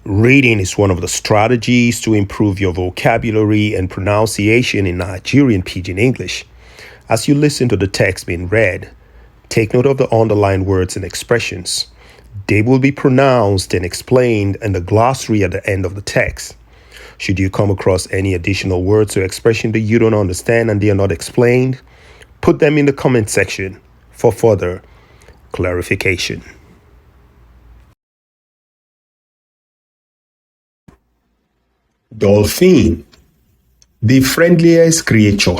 Reading is one of the strategies to improve your vocabulary and pronunciation in Nigerian Pidgin English. As you listen to the text being read, take note of the underlined words and expressions. They will be pronounced and explained in the glossary at the end of the text. Should you come across any additional words or expression that you don't understand and they are not explained, put them in the comment section for further clarification. Dolphin, the friendliest creature.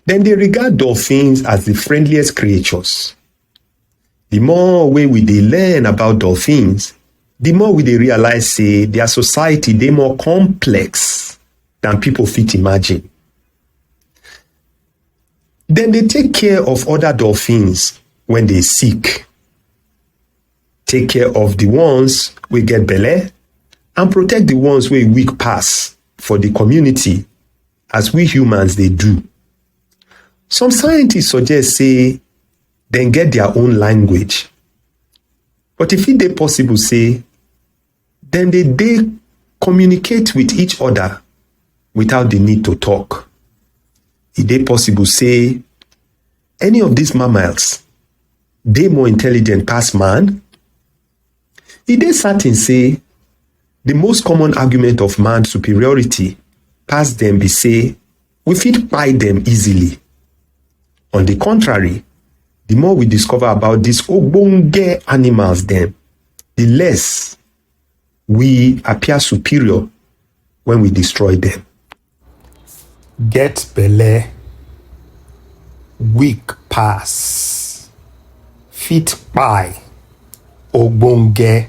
Then they regard dolphins as the friendliest creatures. The more we dey learn about dolphins, the more we dey realize say their society dey more complex than people fit imagine. Then they take care of other dolphins when they sick. Take care of the ones wey get belle and protect the ones wey weak pass for the community as we humans dey do. Some scientists suggest say dem get their own language, but if it dey possible say dem dey communicate with each other without the need to talk. E dey possible say any of these mammals dey more intelligent pass man. E dey certain say the most common argument of man's superiority pass dem be say we fit kpai dem easily. On the contrary, the more we discover about these ogbonge animals dem, the less we appear superior when we destroy them. Get belle, weak pass, fit kpai, ogbonge.